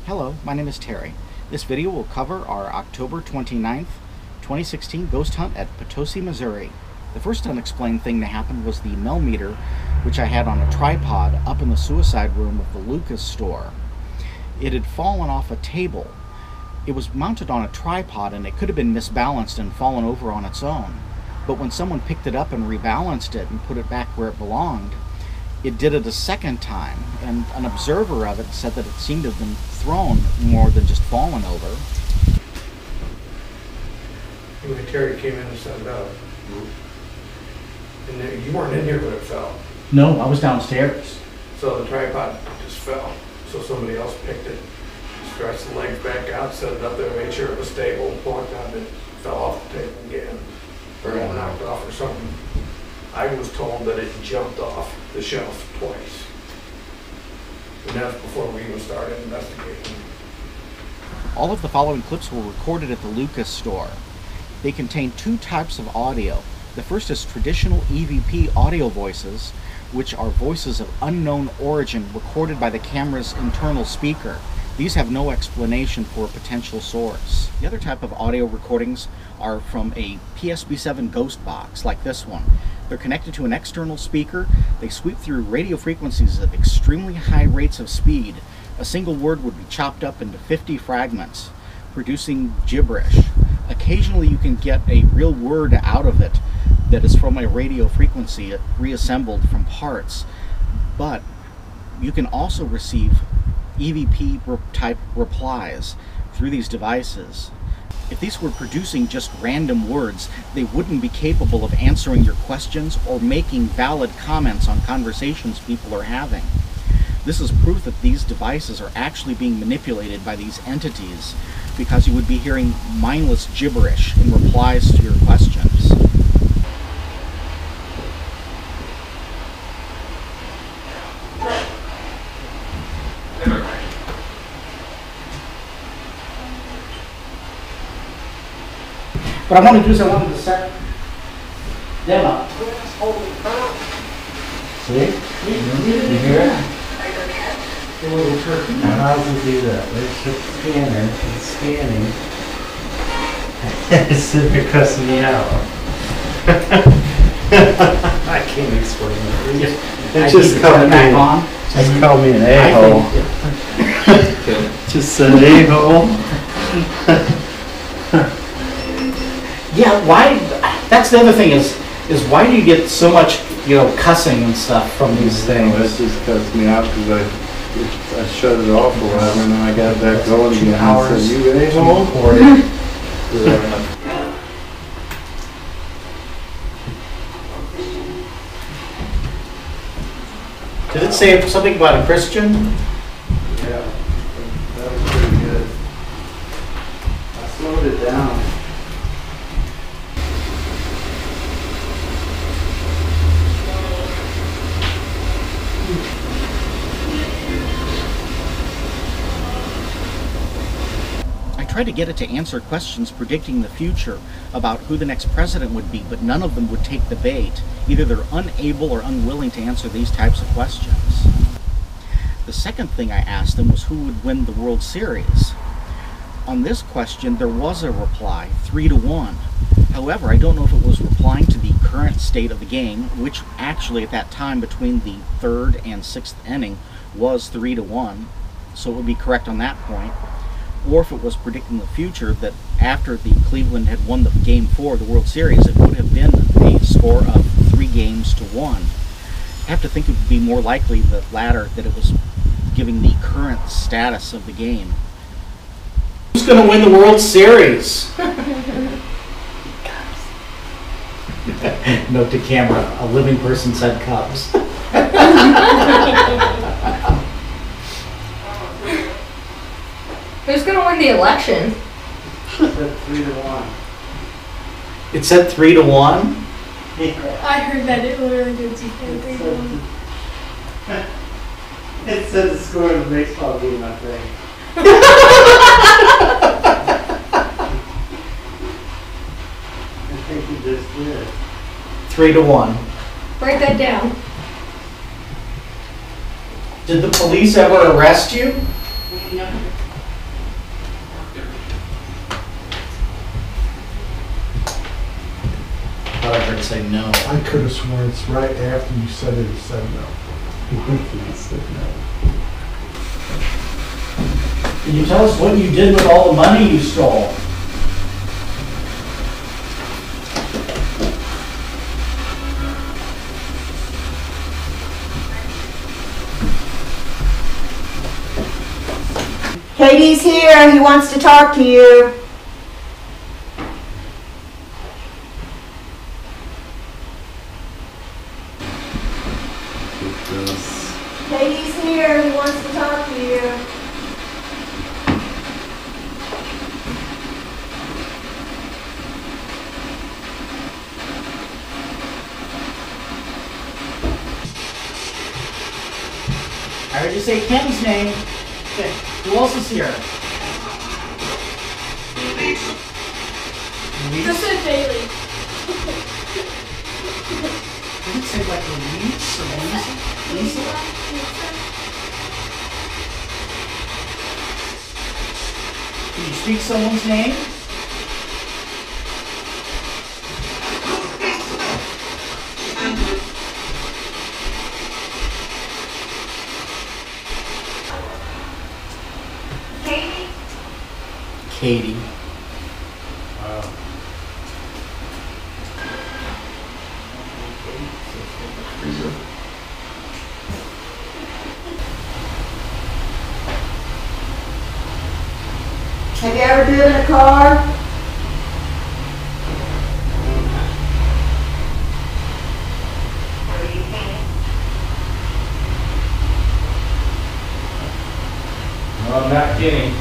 Hello, my name is Terry. This video will cover our October 29th, 2016 ghost hunt at Potosi, Missouri. The first unexplained thing to happen was the millimeter, which I had on a tripod up in the suicide room of the Lucas store. It had fallen off a table. It was mounted on a tripod and it could have been misbalanced and fallen over on its own. But when someone picked it up and rebalanced it and put it back where it belonged, it did it a second time, and an observer of it said that it seemed to have been thrown more than just fallen over. Anyway, Terry came in and set it up. And then you weren't in here when it fell. No, I was downstairs. So the tripod just fell. So somebody else picked it, stretched the legs back out, set it up there, made sure it was stable, plugged out, it fell off the table again. Or got knocked off or something. I was told that it jumped off the shelf twice. And that's before we even started investigating. All of the following clips were recorded at the Lucas store. They contain two types of audio. The first is traditional EVP audio voices, which are voices of unknown origin recorded by the camera's internal speaker. These have no explanation for a potential source. The other type of audio recordings are from a PSB7 ghost box, like this one. They're connected to an external speaker. They sweep through radio frequencies at extremely high rates of speed. A single word would be chopped up into 50 fragments, producing gibberish. Occasionally you can get a real word out of it that is from a radio frequency reassembled from parts, but you can also receive EVP type replies through these devices. If these were producing just random words, they wouldn't be capable of answering your questions or making valid comments on conversations people are having. This is proof that these devices are actually being manipulated by these entities, because you would be hearing mindless gibberish in replies to your questions. What I want to do is I wanted to set them up. See? You hear it? The little turkey. Now how does it do that? There's the scanner. It's scanning. It's sitting here cussing me out. I can't explain it. It just called me an a-hole. Just said a-hole. Yeah, why? That's the other thing is why do you get so much, cussing and stuff from these things? Well, that just cussed me out because I shut it off or whatever, and then I got back going again. I said, "You a-hole?" Did it say something about a Christian? Yeah, that was pretty good. I slowed it down. I tried to get it to answer questions predicting the future about who the next president would be, but none of them would take the bait. Either they're unable or unwilling to answer these types of questions. The second thing I asked them was who would win the World Series. On this question, there was a reply, 3-1. However, I don't know if it was replying to the current state of the game, which actually at that time between the third and sixth inning was 3-1, so it would be correct on that point, or if it was predicting the future that after the Cleveland had won the Game 4 of the World Series, it would have been a score of 3-1. I have to think it would be more likely the latter, that it was giving the current status of the game. Who's going to win the World Series? Note to camera, a living person said Cubs. Who's going to win the election? It said 3-1. It said 3-1? I heard that it literally did say 3-1. It said the score of the baseball game, I think. I think you just did. 3-1. Write that down. Did the police ever arrest you? thought I heard say no. I could have sworn it's right after you said it, said no. He said no. Can you tell us what you did with all the money you stole? Katie's here. He wants to talk to you. Katie's here. He wants to talk to you. I heard you say Ken's name. Okay. Who else is here? This is Bailey. Did it say like Louise or Lisa? Can you speak someone's name? Katie. Wow. Have you ever driven a car? No, I'm not kidding.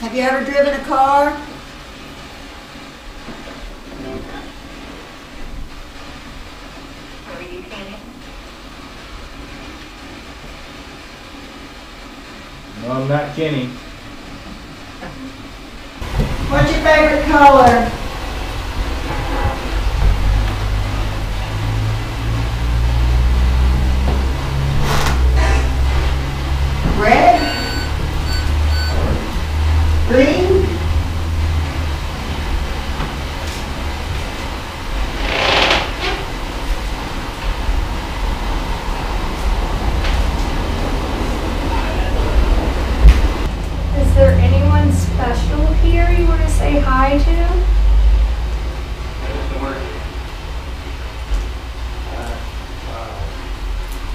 Have you ever driven a car? No, I'm not kidding. What's your favorite color? Red? Green? Is there anyone special here you want to say hi to?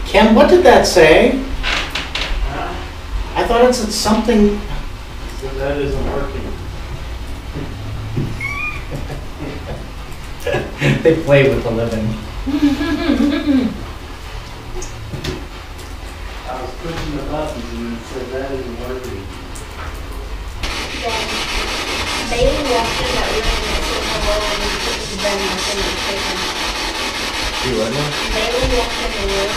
Ken, what did that say? I thought it said something. So that isn't working. They play with the living. I was pushing the buttons and it said that isn't working. Bailey walked in that room and said hello and we put the bed in the kitchen. You what now? Bailey walked in the room.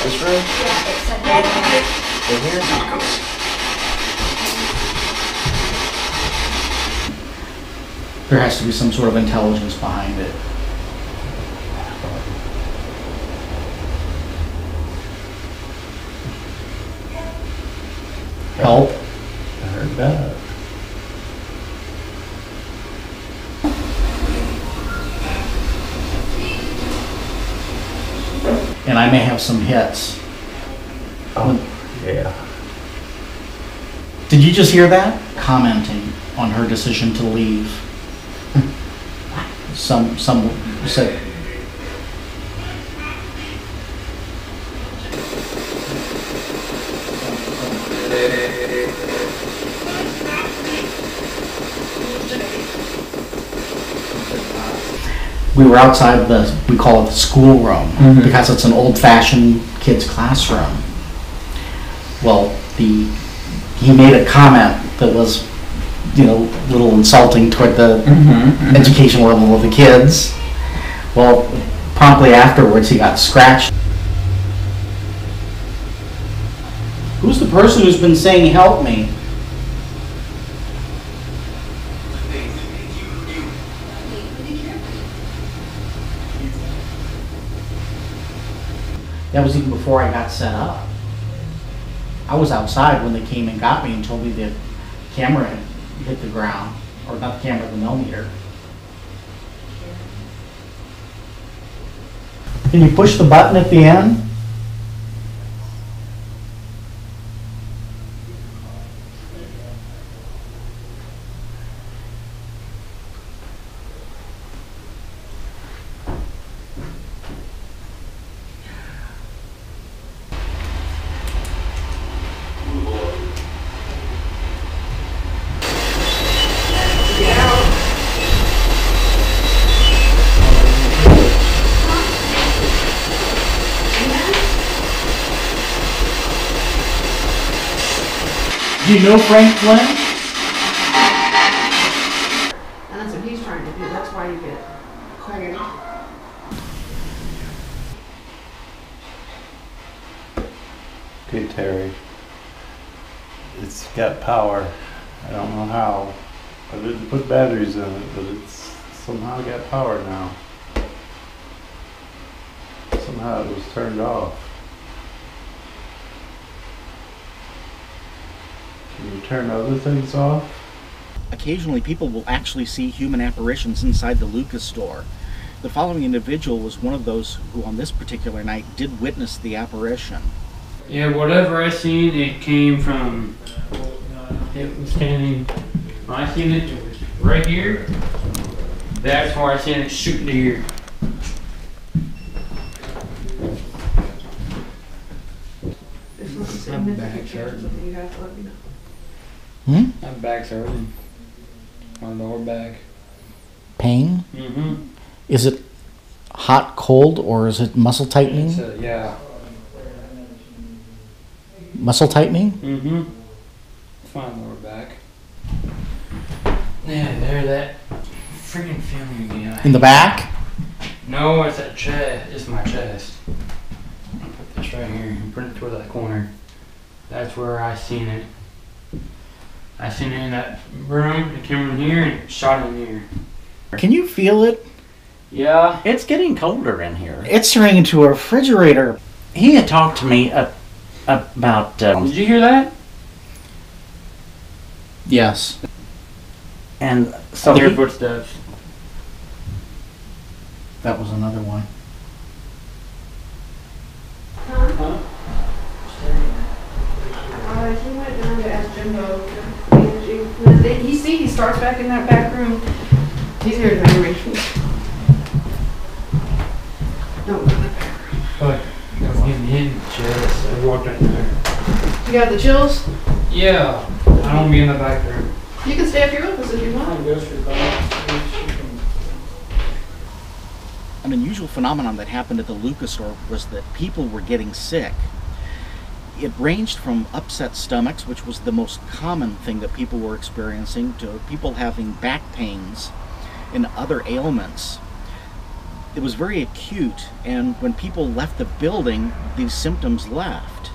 This room? Yeah, it said hello. In here? There has to be some sort of intelligence behind it. Help? I heard that. And I may have some hits. Oh, yeah. Did you just hear that? Commenting on her decision to leave. Some said. We were outside we call it the schoolroom, because it's an old-fashioned kid's classroom. Well, he made a comment that was, a little insulting toward the education level of the kids. Well, promptly afterwards, he got scratched. Who's the person who's been saying, "Help me"? That was even before I got set up. I was outside when they came and got me and told me the camera had hit the ground, or not the camera, the millimeter. Can you push the button at the end? Do you know Frank Flynn? And that's what he's trying to do. That's why you get quiet. Okay, Terry. It's got power. I don't know how. I didn't put batteries in it, but it's somehow got power now. Somehow it was turned off. Can you turn other things off? Occasionally people will actually see human apparitions inside the Lucas store. The following individual was one of those who on this particular night did witness the apparition. Yeah, whatever I seen, it came from, it was standing, when I seen it right here, that's where I seen it shooting to here. My back's hurting. You have to let me know. My back's hurting. My lower back. Pain? Mm-hmm. Is it hot, cold, or is it muscle tightening? Yeah. Muscle tightening? Mm-hmm. It's my lower back. Yeah, there, that freaking feeling again. In the back? No, it's that chest. It's my chest. I'll put this right here and put it toward that corner. That's where I seen it. I seen it in that room. It came in here and shot in here. Can you feel it? Yeah. It's getting colder in here. It's turning into a refrigerator. He had talked to me about... Did you hear that? Yes. And so Their footsteps. That was another one. Huh? He went down to ask Jimbo. He starts back in that back room. He's here to hear me. No, not that back room. But I was getting hit in the chest. I walked in there. You got the chills? Yeah. I don't be in the back room. You can stay up your office if you want. An unusual phenomenon that happened at the Lucas store was that people were getting sick. It ranged from upset stomachs, which was the most common thing that people were experiencing, to people having back pains and other ailments. It was very acute, and when people left the building, these symptoms left.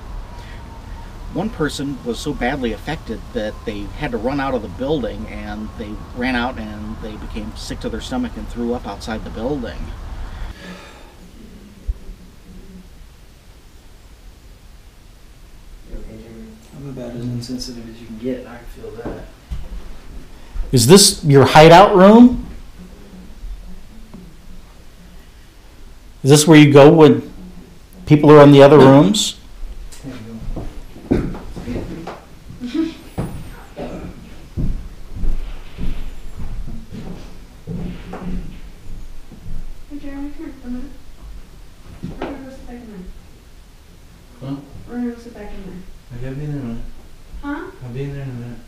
One person was so badly affected that they had to run out of the building, and they ran out and they became sick to their stomach and threw up outside the building. I'm about as insensitive as you can get. I can feel that. Is this your hideout room? Is this where you go when people are in the other rooms? There you go. Hey, Jeremy, come here for a minute. We're gonna go sit back in there. Huh? We're gonna go sit back in there. I gotta be in there in a minute. Huh? I'll be in there in a minute.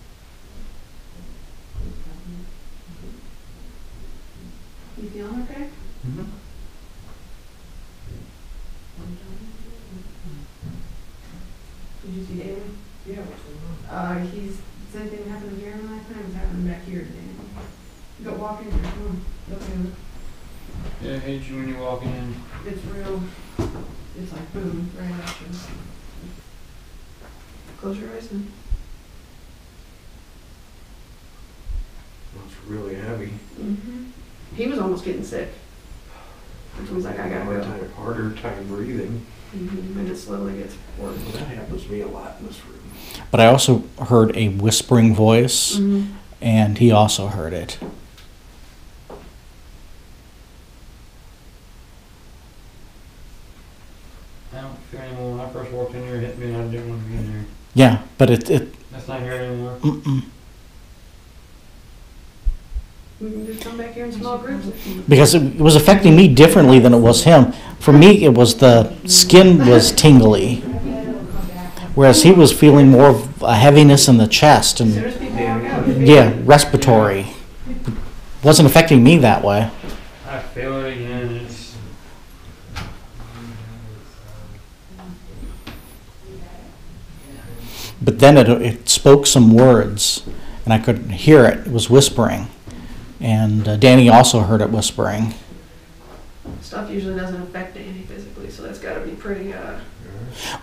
You feeling okay? Mm-hmm. Did you see David? Yeah. He's, same thing happened to Jeremy last time, it's happening back here today. Go walk in there, come on. Look at it. Yeah, I hate you when you walk in. It's real, it's like boom, right at you. Close your eyes and. It's really heavy. Mm-hmm. He was almost getting sick. Which was like, I gotta go. Harder time breathing. And it slowly gets worse. That happens to me a lot in this room. But I also heard a whispering voice, Mm-hmm. and he also heard it. I don't feel anymore. When I first walked in here, it hit me and I didn't want to be in there. Yeah, but it That's not here anymore. mm-mm. We can just come back here in small groups. Because it was affecting me differently than it was him. For me, it was the skin was tingly, whereas he was feeling more of a heaviness in the chest As and soon as people walk out, yeah, respiratory. Wasn't affecting me that way. I feel it again. It's But then it spoke some words, and I couldn't hear it. It was whispering, and Danny also heard it whispering. stuff usually doesn't affect Danny physically, so that's got to be pretty.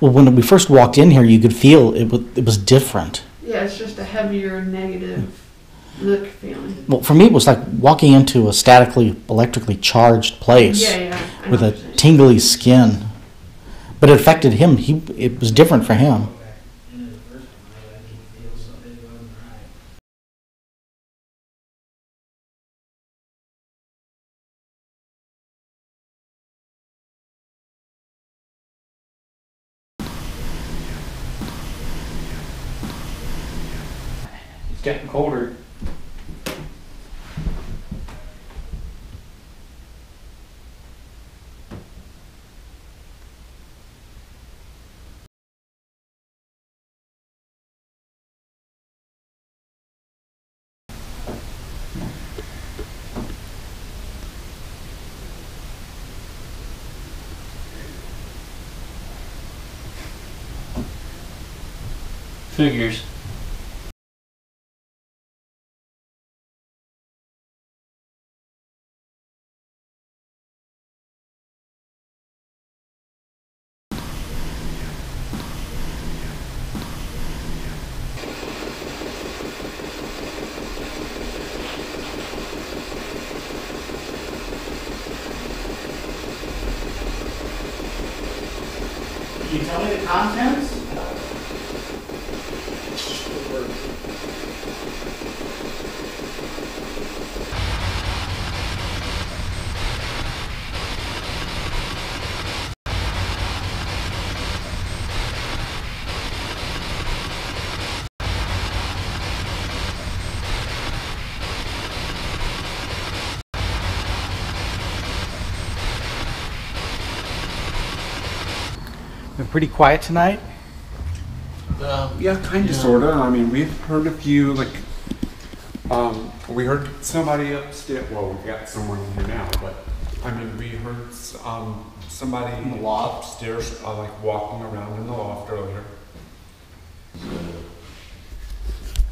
Well, when we first walked in here, you could feel it was different. Yeah, it's just a heavier negative look feeling. Well, for me, it was like walking into a statically, electrically charged place Yeah. I know with what a you're saying. tingly skin. But it affected him. It was different for him. It's getting colder. Figures. Can you tell me the contents? Been pretty quiet tonight. Yeah, kind of, sort of. I mean, we've heard a few, like, we heard somebody upstairs. Well, we've got someone in here now, but I mean, we heard somebody in the loft upstairs, like walking around in the loft earlier. A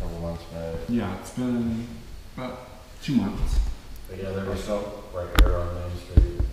couple months back. Yeah, it's been about 2 months. But yeah, there was some right there on Main Street.